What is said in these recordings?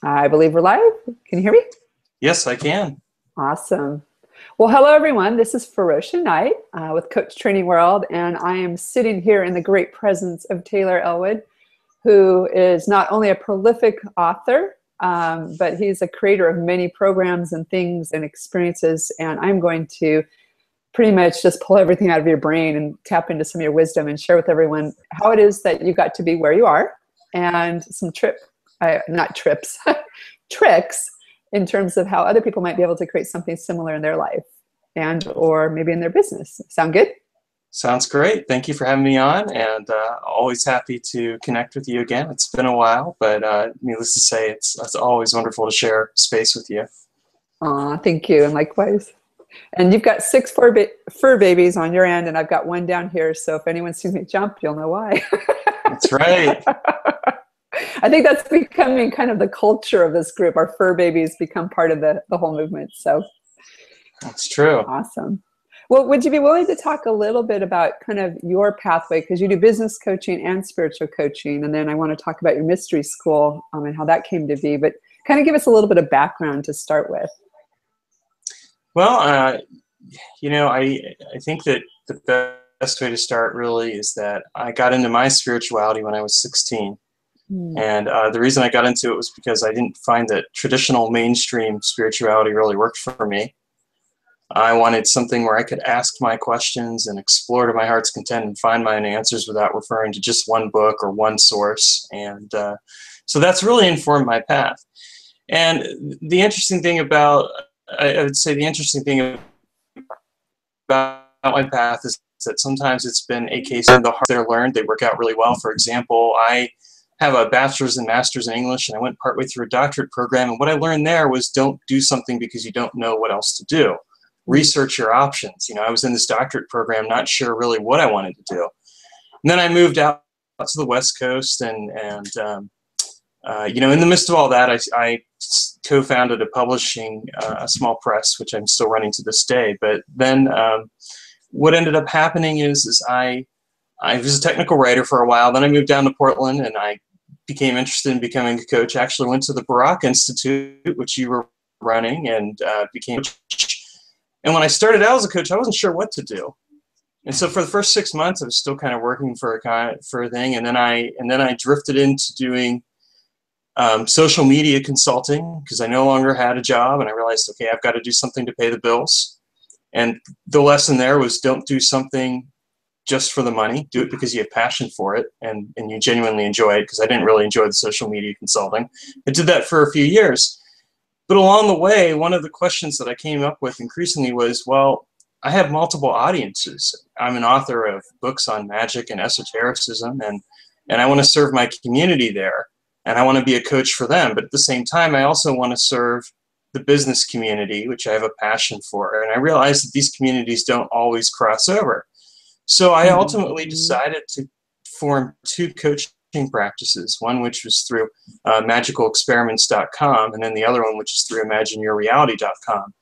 I believe we're live. Can you hear me? Yes, I can. Awesome. Well, hello everyone. This is Ferocious Knight with Coach Training World, and I am sitting here in the great presence of Taylor Ellwood, who is not only a prolific author, but he's a creator of many programs and things and experiences. And I'm going to pretty much just pull everything out of your brain and tap into some of your wisdom and share with everyone how it is that you got to be where you are, and some not trips, tricks in terms of how other people might be able to create something similar in their life and or maybe in their business. Sound good? Sounds great. Thank you for having me on, and always happy to connect with you again. It's been a while, but needless to say, it's always wonderful to share space with you. Aw, thank you, and likewise. And you've got six fur babies on your end, and I've got one down here, so if anyone sees me jump, you'll know why. That's right. I think that's becoming kind of the culture of this group. Our fur babies become part of the whole movement. So that's true. Awesome. Well, would you be willing to talk a little bit about kind of your pathway? Because you do business coaching and spiritual coaching. And then I want to talk about your mystery school and how that came to be. But kind of give us a little bit of background to start with. Well, I think that the best way to start really is that I got into my spirituality when I was 16. And the reason I got into it was because I didn't find that traditional mainstream spirituality really worked for me. I wanted something where I could ask my questions and explore to my heart's content and find my own answers without referring to just one book or one source. And so that's really informed my path. And the interesting thing about, I would say the interesting thing about my path is that sometimes it's been a case of the hard they're learned, they work out really well. For example, I have a bachelor's and master's in English, and I went partway through a doctorate program, and what I learned there was don't do something because you don't know what else to do. Research your options. I was in this doctorate program not sure really what I wanted to do. And then I moved out to the West Coast, and in the midst of all that, I co-founded a small press, which I'm still running to this day. But then what ended up happening is I was a technical writer for a while. Then I moved down to Portland, and I became interested in becoming a coach. I actually went to the Barak Institute, which you were running, and became a coach. And when I started out as a coach, I wasn't sure what to do. And so for the first 6 months, I was still kind of working for a thing. And then I drifted into doing social media consulting because I no longer had a job. And I realized, okay, I've got to do something to pay the bills. And the lesson there was don't do something just for the money. Do it because you have passion for it and you genuinely enjoy it, because I didn't really enjoy the social media consulting. I did that for a few years. But along the way, one of the questions that I came up with increasingly was, well, I have multiple audiences. I'm an author of books on magic and esotericism, and I want to serve my community there, and I want to be a coach for them. But at the same time, I also want to serve the business community, which I have a passion for. And I realized that these communities don't always cross over. So I ultimately decided to form two coaching practices, one which was through magicalexperiments.com, and then the other one which is through imagineyourreality.com.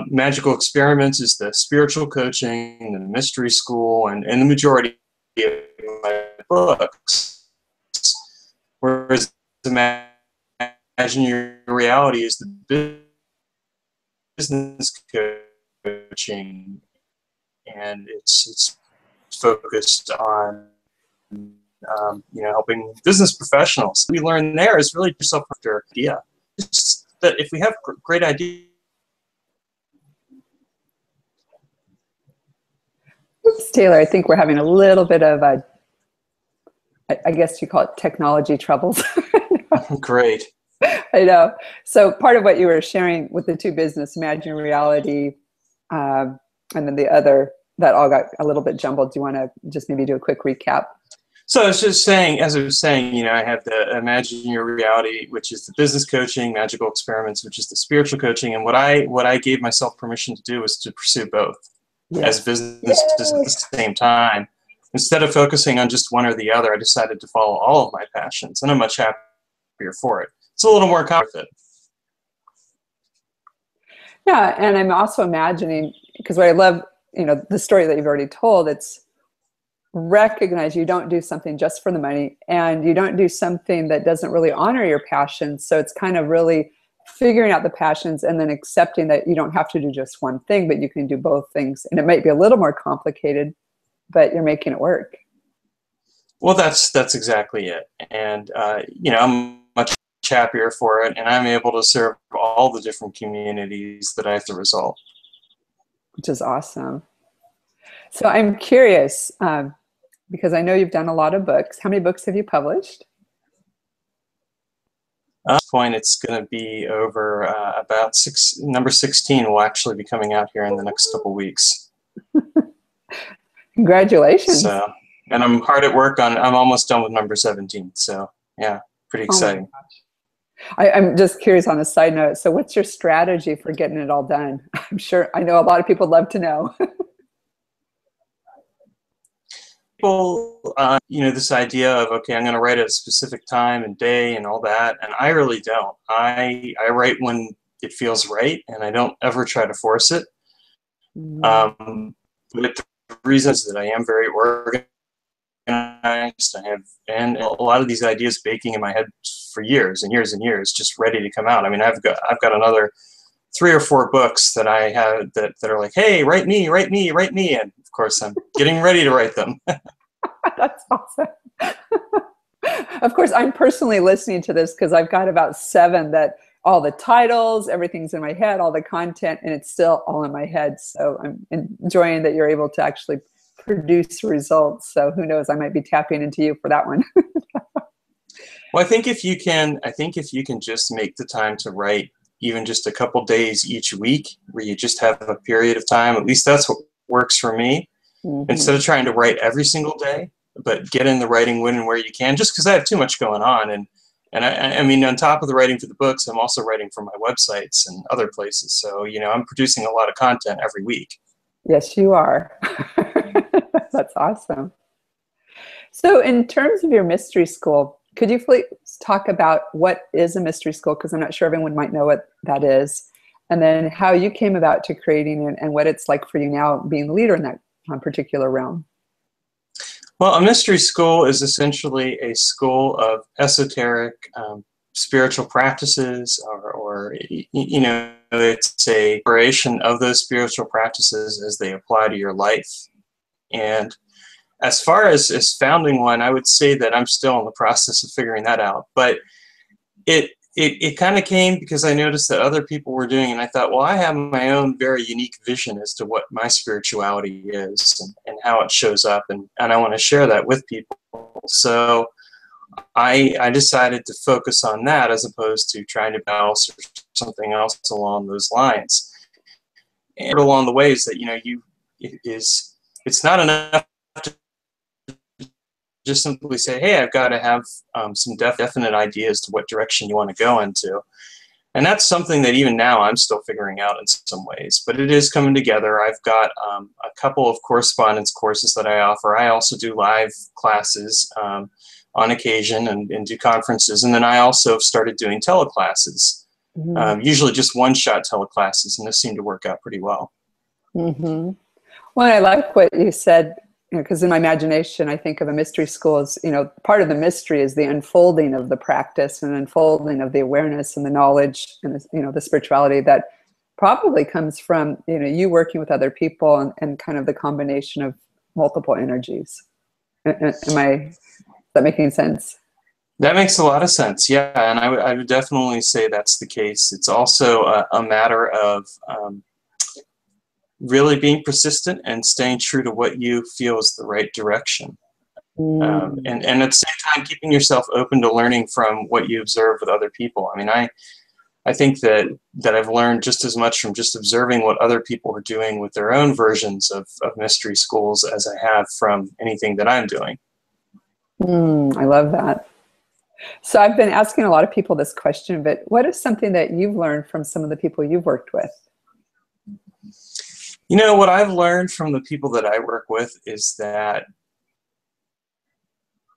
Magical Experiments is the spiritual coaching, the mystery school, and the majority of my books. Whereas Imagine Your Reality is the business coaching, and it's focused on helping business professionals. What we learn there is really yourself after idea. Just that if we have great ideas. Oops, Taylor, I think we're having a little bit of I guess you call it technology troubles. Great. I know. So part of what you were sharing with the two business, Imagine Reality, and then the other, that all got a little bit jumbled. Do you want to just maybe do a quick recap? So I was just saying, as I was saying, I have the Imagine Your Reality, which is the business coaching, Magical Experiments, which is the spiritual coaching. And what I gave myself permission to do was to pursue both as businesses at the same time. Instead of focusing on just one or the other, I decided to follow all of my passions, and I'm much happier for it. It's a little more complicated. Yeah, and I'm also imagining, because what I love, the story that you've already told, it's recognize you don't do something just for the money, and you don't do something that doesn't really honor your passions. So it's kind of really figuring out the passions and then accepting that you don't have to do just one thing, but you can do both things. And it might be a little more complicated, but you're making it work. Well, that's exactly it. And, I'm much happier for it, and I'm able to serve all the different communities that I have to resolve. Which is awesome. So I'm curious, because I know you've done a lot of books. How many books have you published? At this point, it's going to be over about number 16 will actually be coming out here in the next couple weeks. Congratulations. So, and I'm hard at work I'm almost done with number 17. So yeah, pretty exciting. Oh my gosh. I'm just curious on a side note. So what's your strategy for getting it all done? I know a lot of people would love to know. People, this idea of, okay, I'm going to write at a specific time and day and all that, and I really don't. I write when it feels right, and I don't ever try to force it. But the reason is that I am very organized. And a lot of these ideas baking in my head for years and years and years, just ready to come out. I mean, I've got another 3 or 4 books that I have that are like, hey, write me, write me, write me. And of course, I'm getting ready to write them. That's awesome. Of course, I'm personally listening to this because I've got about 7 that all the titles, everything's in my head, all the content, and it's still all in my head. So I'm enjoying that you're able to actually produce results. So who knows, I might be tapping into you for that one. Well, I think if you can just make the time to write even just a couple days each week where you just have a period of time, at least that's what works for me. Instead of trying to write every single day, but get in the writing when and where you can, just because I have too much going on. And I mean, on top of the writing for the books, I'm also writing for my websites and other places. So, I'm producing a lot of content every week. Yes, you are. That's awesome. So in terms of your mystery school, could you please talk about what is a mystery school? Because I'm not sure everyone might know what that is. And then how you came about to creating it and what it's like for you now being the leader in that particular realm. Well, a mystery school is essentially a school of esoteric spiritual practices, or it's a variation of those spiritual practices as they apply to your life. And as far as founding one, I would say that I'm still in the process of figuring that out. But it kind of came because I noticed that other people were doing it, and I thought, well, I have my own very unique vision as to what my spirituality is and how it shows up, and I want to share that with people. So I decided to focus on that as opposed to trying to balance or something else along those lines. And along the ways that, it's not enough to just simply say, hey, I've got to have some definite ideas to what direction you want to go into. And that's something that even now I'm still figuring out in some ways, but it is coming together. I've got a couple of correspondence courses that I offer. I also do live classes on occasion and do conferences. And then I also have started doing teleclasses, usually just one-shot teleclasses, and this seemed to work out pretty well. Well, I like what you said, because in my imagination, I think of a mystery school as, part of the mystery is the unfolding of the practice and unfolding of the awareness and the knowledge and, the spirituality that probably comes from, you working with other people and kind of the combination of multiple energies. Is that making sense? That makes a lot of sense, yeah. And I would definitely say that's the case. It's also a matter of really being persistent and staying true to what you feel is the right direction. And at the same time, keeping yourself open to learning from what you observe with other people. I mean, I think that I've learned just as much from just observing what other people are doing with their own versions of mystery schools as I have from anything that I'm doing. I love that. So I've been asking a lot of people this question, but what is something that you've learned from some of the people you've worked with? What I've learned from the people that I work with is that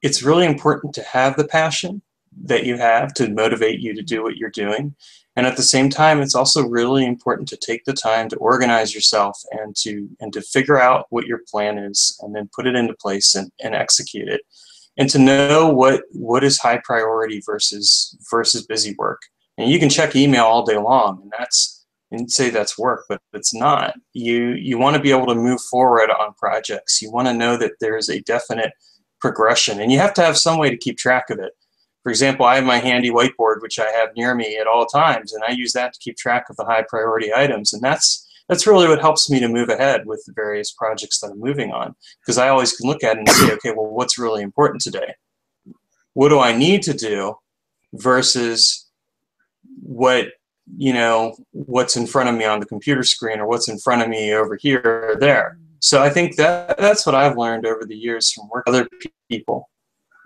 it's really important to have the passion, that you have to motivate you to do what you're doing. And at the same time, it's also really important to take the time to organize yourself and to figure out what your plan is, and then put it into place and execute it. And to know what is high priority versus busy work. And you can check email all day long, and say that's work, but it's not. You want to be able to move forward on projects. You want to know that there's a definite progression, and you have to have some way to keep track of it. For example, I have my handy whiteboard, which I have near me at all times, and I use that to keep track of the high priority items. And that's really what helps me to move ahead with the various projects that I'm moving on, because I always can look at it and say, okay, well, what's really important today? What do I need to do versus what's in front of me on the computer screen, or what's in front of me over here or there. So I think that's what I've learned over the years from working with other people.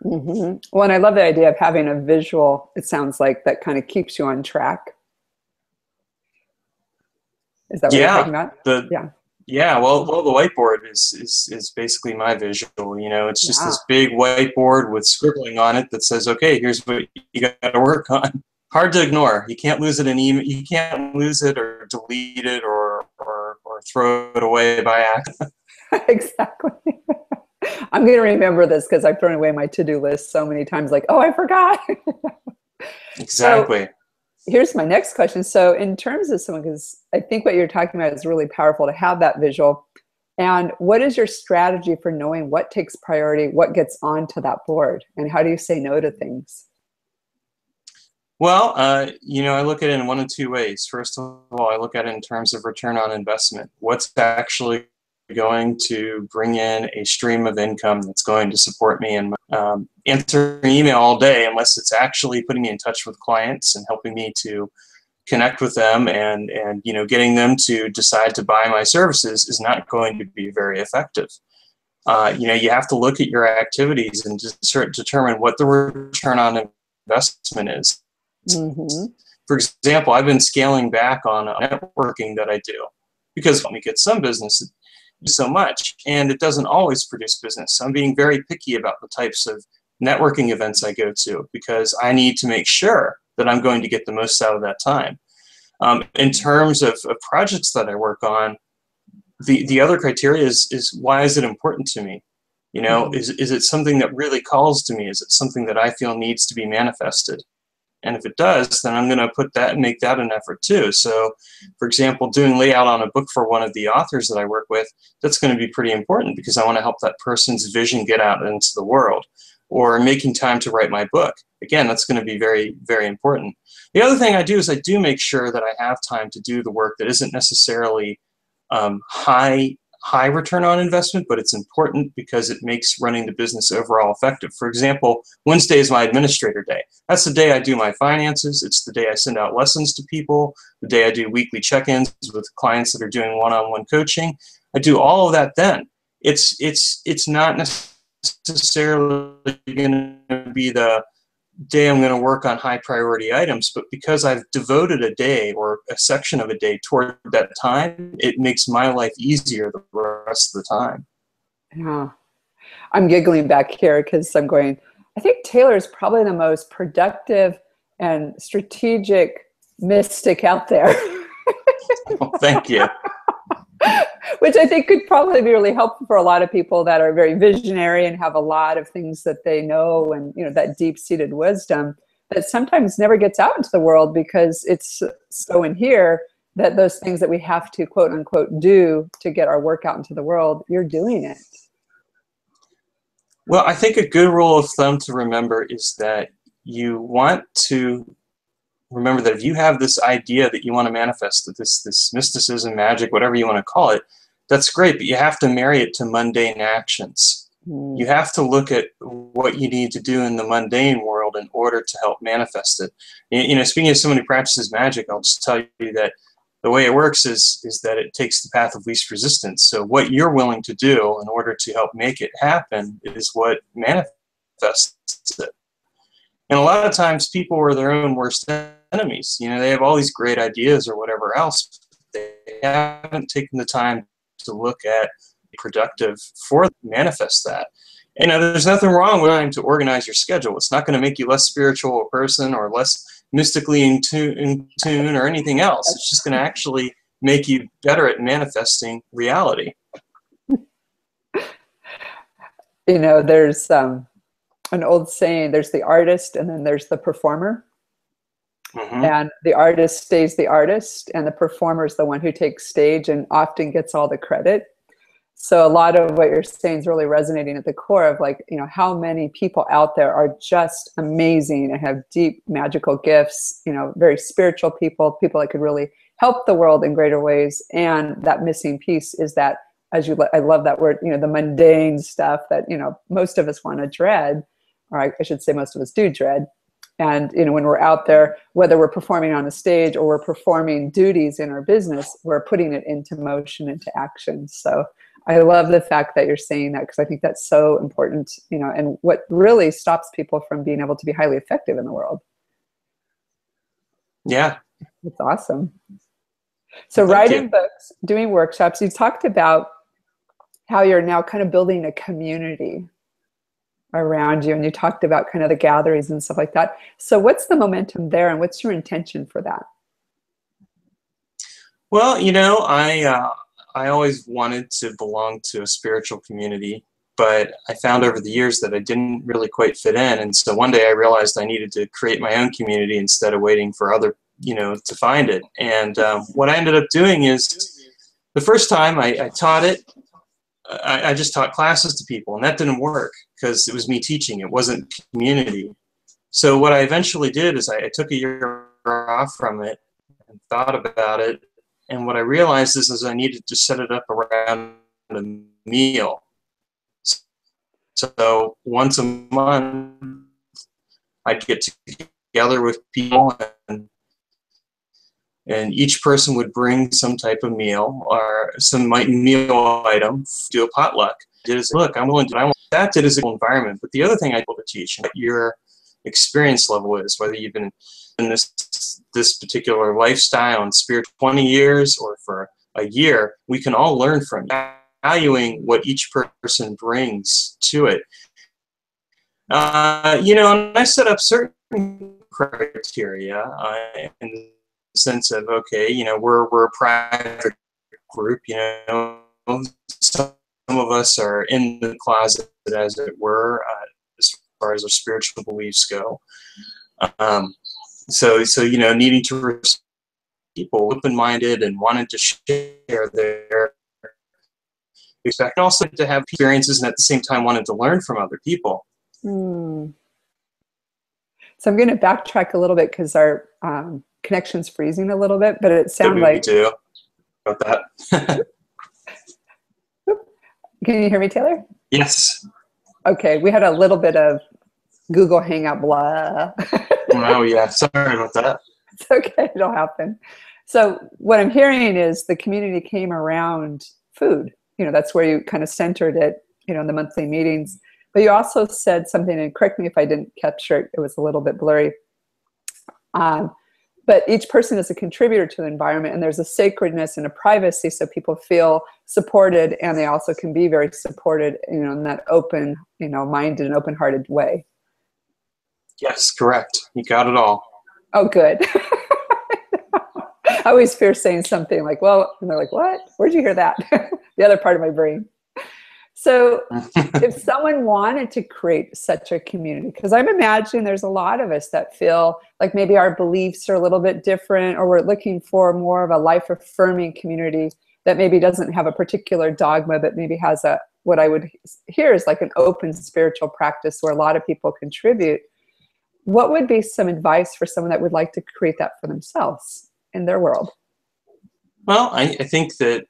Mm-hmm. Well, and I love the idea of having a visual, it sounds like, that kind of keeps you on track. Is that what you're talking about? Yeah. Well, the whiteboard is basically my visual. It's just this big whiteboard with scribbling on it that says, okay, here's what you got to work on. Hard to ignore. You can't lose it in email. You can't lose it or delete it or throw it away by accident. Exactly. I'm going to remember this because I've thrown away my to-do list so many times, like, oh, I forgot. Exactly. So, here's my next question. So in terms of someone, because I think what you're talking about is really powerful to have that visual. And what is your strategy for knowing what takes priority, what gets onto that board, and how do you say no to things? Well, I look at it in one of two ways. First of all, I look at it in terms of return on investment. What's actually going to bring in a stream of income that's going to support me and answering email all day, unless it's actually putting me in touch with clients and helping me to connect with them and getting them to decide to buy my services, is not going to be very effective. You have to look at your activities and just determine what the return on investment is. Mm-hmm. For example, I've been scaling back on networking that I do because when we get some business so much, and it doesn't always produce business. So I'm being very picky about the types of networking events I go to, because I need to make sure that I'm going to get the most out of that time. In terms of projects that I work on, the other criteria is why is it important to me? Is it something that really calls to me? Is it something that I feel needs to be manifested? And if it does, then I'm going to make that an effort too. So, for example, doing layout on a book for one of the authors that I work with, that's going to be pretty important because I want to help that person's vision get out into the world. Or making time to write my book. Again, that's going to be very, very important. The other thing I do is I do make sure that I have time to do the work that isn't necessarily high return on investment, but it's important because it makes running the business overall effective. For example, Wednesday is my administrator day. That's the day I do my finances. It's the day I send out lessons to people, the day I do weekly check-ins with clients that are doing one-on-one coaching. I do all of that then. It's not necessarily going to be the day I'm going to work on high priority items, but because I've devoted a day or a section of a day toward that time, it makes my life easier the rest of the time. Yeah. I'm giggling back here because I'm going, I think Taylor is probably the most productive and strategic mystic out there. Well, thank you. Which I think could probably be really helpful for a lot of people that are very visionary and have a lot of things that they know, and that deep-seated wisdom that sometimes never gets out into the world because it's so in here that those things that we have to quote unquote do to get our work out into the world, you're doing it. Well, I think a good rule of thumb to remember is that you want to remember that if you have this idea that you want to manifest, that this mysticism, magic, whatever you want to call it, that's great, but you have to marry it to mundane actions. You have to look at what you need to do in the mundane world in order to help manifest it. Speaking of somebody who practices magic, I'll just tell you that the way it works is that it takes the path of least resistance. So what you're willing to do in order to help make it happen is what manifests it. And a lot of times people are their own worst enemies. They have all these great ideas or whatever else, but they haven't taken the time to look at productive for manifest that. there's nothing wrong with trying to organize your schedule. It's not going to make you less spiritual a person or less mystically in tune or anything else. It's just going to actually make you better at manifesting reality. There's an old saying, there's the artist and then there's the performer. Mm-hmm. And the artist stays the artist, and the performer is the one who takes stage and often gets all the credit. So a lot of what you're saying is really resonating at the core of, like, how many people out there are just amazing and have deep magical gifts, very spiritual people that could really help the world in greater ways. And that missing piece is that, I love that word, the mundane stuff that, most of us want to dread, or I should say most of us do dread. And, when we're out there, whether we're performing on a stage or we're performing duties in our business, we're putting it into motion, into action. So I love the fact that you're saying that, because I think that's so important, and what really stops people from being able to be highly effective in the world. Yeah. It's awesome. So writing books, doing workshops, you talked about how you're now kind of building a community around you, and you talked about kind of the gatherings and stuff like that. So what's the momentum there, and what's your intention for that? Well, I always wanted to belong to a spiritual community, but I found over the years that I didn't really quite fit in. And so one day I realized I needed to create my own community instead of waiting for other, to find it. And what I ended up doing is, the first time I taught it, I just taught classes to people, and that didn't work because it was me teaching. It wasn't community. So what I eventually did is I took a year off from it and thought about it. And what I realized is I needed to set it up around a meal. So once a month, I'd get together with people, and each person would bring some type of meal or some meal item, do a potluck. Look, I'm willing to. I want that did as an environment. But the other thing I want to teach, what your experience level is, whether you've been in this particular lifestyle and spirit 20 years or for a year, we can all learn from you, valuing what each person brings to it. And I set up certain criteria in the sense of, okay, we're a private group, some of us are in the closet, as it were, as far as our spiritual beliefs go. So needing to respect people, open-minded and wanting to share their expect, and also to have experiences, and at the same time wanting to learn from other people. So I'm going to backtrack a little bit because our connection's freezing a little bit, but it sounds like... Me too. About that. Can you hear me, Taylor? Yes. Okay, we had a little bit of Google Hangout blah. Oh, yeah. Sorry about that. It's okay. It'll happen. So what I'm hearing is the community came around food. That's where you kind of centered it, in the monthly meetings. But you also said something, and correct me if I didn't capture it, it was a little bit blurry. But each person is a contributor to the environment, and there's a sacredness and a privacy so people feel supported, and they also can be very supported, in that open, minded and open-hearted way. Yes, correct. You got it all. Oh, good. I always fear saying something like, well, and they're like, what? Where'd you hear that? The other part of my brain. So if someone wanted to create such a community, because I'm imagining there's a lot of us that feel like maybe our beliefs are a little bit different, or we're looking for more of a life-affirming community that maybe doesn't have a particular dogma, but maybe has what I would hear is like an open spiritual practice where a lot of people contribute. What would be some advice for someone that would like to create that for themselves in their world? Well, I think that,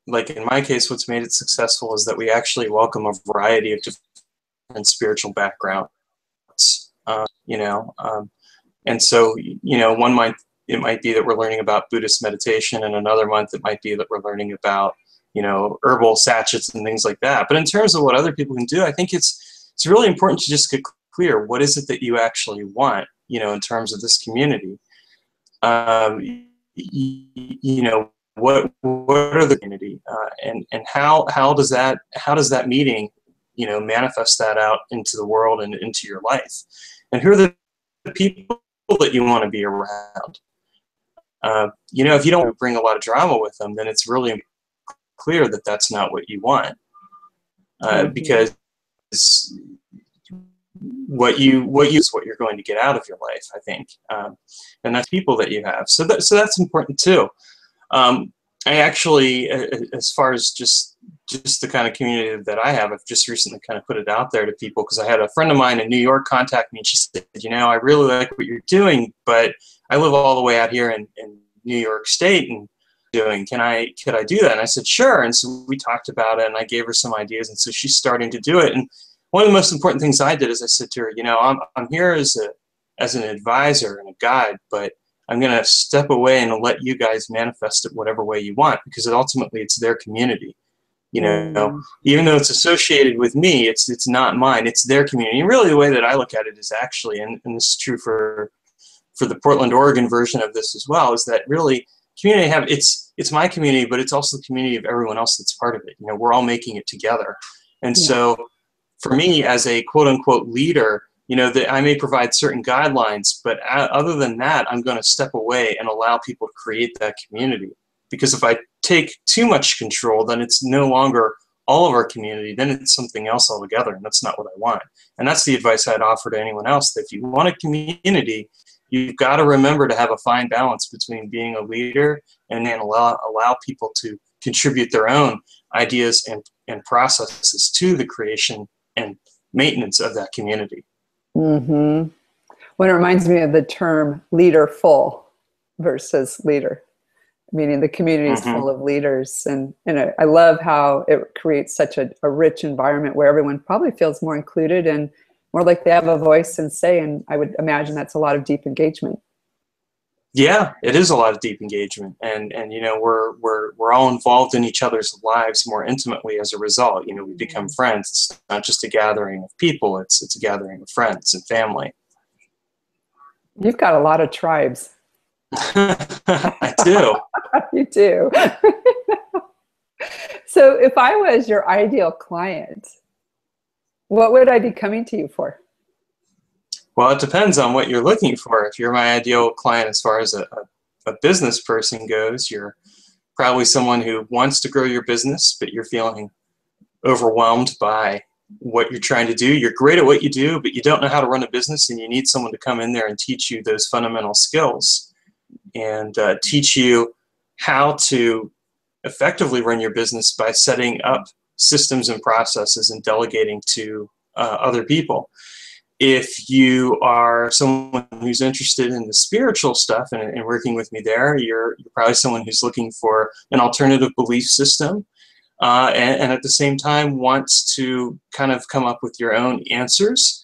like in my case, what's made it successful is that we actually welcome a variety of different spiritual backgrounds, and so, one month it might be that we're learning about Buddhist meditation, and another month it might be that we're learning about, herbal sachets and things like that. But in terms of what other people can do, I think it's really important to just get clear, what is it that you actually want, in terms of this community? What are the community, and how does that meeting manifest that out into the world and into your life. And who are the people that you want to be around? If you don't bring a lot of drama with them, then it's really clear that that's not what you want. Because what you is what you're going to get out of your life, I think, and that's people that you have. So that's important too. I actually, as far as just the kind of community that I have, I've just recently kind of put it out there to people, because I had a friend of mine in New York contact me, and she said, I really like what you're doing, but I live all the way out here in New York State, and could I do that? And I said, sure. And so we talked about it, and I gave her some ideas, and so she's starting to do it. And one of the most important things I did is I said to her, I'm here as an advisor and a guide, but I'm going to step away and let you guys manifest it whatever way you want, because ultimately it's their community. Even though it's associated with me, it's not mine. It's their community. And really, the way that I look at it is actually, and this is true for the Portland, Oregon version of this as well, is that really community it's my community, but it's also the community of everyone else that's part of it. We're all making it together. And so for me as a quote unquote leader, that I may provide certain guidelines, but other than that, I'm going to step away and allow people to create that community. Because if I take too much control, then it's no longer all of our community, then it's something else altogether, and that's not what I want. And that's the advice I'd offer to anyone else, that if you want a community, you've got to remember to have a fine balance between being a leader and then allow people to contribute their own ideas and processes to the creation and maintenance of that community. Mm-hmm. Well, it reminds me of the term leaderful versus leader, meaning the community is full of leaders. And I love how it creates such a rich environment where everyone probably feels more included and more like they have a voice and say. And I would imagine that's a lot of deep engagement. Yeah, it is a lot of deep engagement, and we're all involved in each other's lives more intimately as a result. We become friends. It's not just a gathering of people; it's a gathering of friends and family. You've got a lot of tribes. I do. You do. So, if I was your ideal client, what would I be coming to you for? Well, it depends on what you're looking for. If you're my ideal client as far as a business person goes, you're probably someone who wants to grow your business, but you're feeling overwhelmed by what you're trying to do. You're great at what you do, but you don't know how to run a business, and you need someone to come in there and teach you those fundamental skills and teach you how to effectively run your business by setting up systems and processes and delegating to other people. If you are someone who's interested in the spiritual stuff and working with me there, you're probably someone who's looking for an alternative belief system and at the same time wants to kind of come up with your own answers,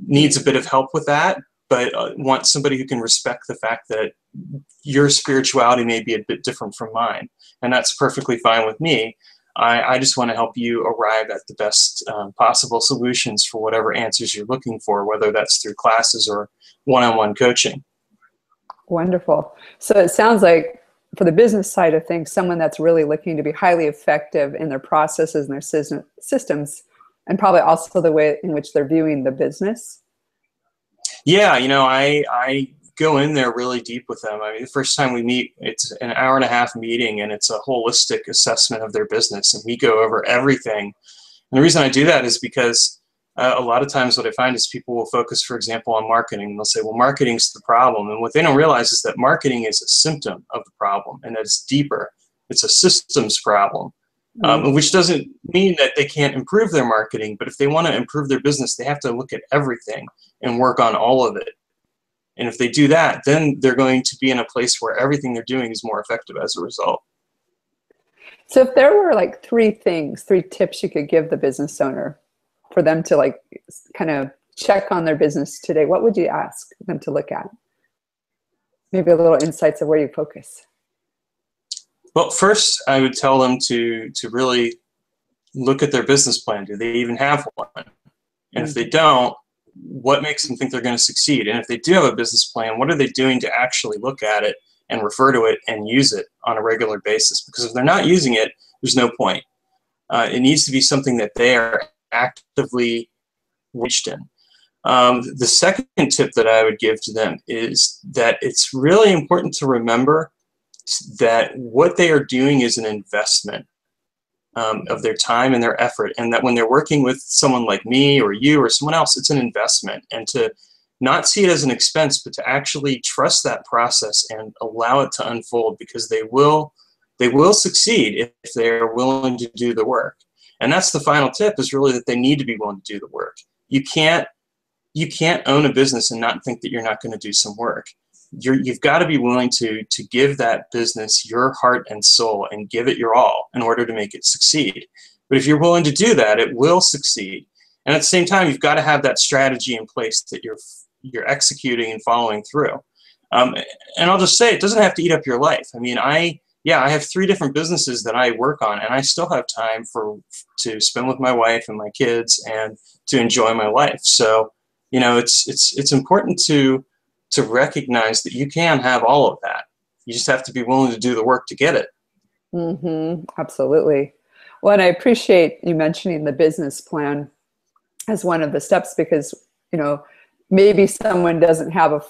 needs a bit of help with that, but wants somebody who can respect the fact that your spirituality may be a bit different from mine. And that's perfectly fine with me. I just want to help you arrive at the best possible solutions for whatever answers you're looking for, whether that's through classes or one-on-one coaching. Wonderful. So it sounds like, for the business side of things, someone that's really looking to be highly effective in their processes and their systems, and probably also the way in which they're viewing the business. Yeah, I go in there really deep with them. I mean, the first time we meet, it's an hour-and-a-half meeting, and it's a holistic assessment of their business, and we go over everything. And the reason I do that is because a lot of times what I find is people will focus, for example, on marketing. They'll say, well, marketing's the problem. And what they don't realize is that marketing is a symptom of the problem, and that it's deeper. It's a systems problem, which doesn't mean that they can't improve their marketing. But if they want to improve their business, they have to look at everything and work on all of it. And if they do that, then they're going to be in a place where everything they're doing is more effective as a result. So if there were like three tips you could give the business owner for them to like kind of check on their business today, what would you ask them to look at? Maybe a little insights of where you focus. Well, first, I would tell them to really look at their business plan. Do they even have one? And if they don't, what makes them think they're going to succeed? And if they do have a business plan, what are they doing to actually look at it and refer to it and use it on a regular basis? Because if they're not using it, there's no point. It needs to be something that they are actively engaged in. The second tip that I would give to them is that it's really important to remember that what they are doing is an investment of their time and their effort, and that when they're working with someone like me or you or someone else, it's an investment, and to not see it as an expense, but to actually trust that process and allow it to unfold, because they will succeed if they're willing to do the work. And that's the final tip, is really that they need to be willing to do the work. You can't own a business and not think that you're not going to do some work. You've got to be willing to give that business your heart and soul and give it your all in order to make it succeed. But if you're willing to do that, it will succeed. And at the same time, you've got to have that strategy in place that you're executing and following through. And I'll just say, it doesn't have to eat up your life. I mean, I have 3 different businesses that I work on, and I still have time to spend with my wife and my kids and to enjoy my life. So, it's important to recognize that you can have all of that. You just have to be willing to do the work to get it. Mm-hmm. Absolutely. Well, and I appreciate you mentioning the business plan as one of the steps, because, maybe someone doesn't have a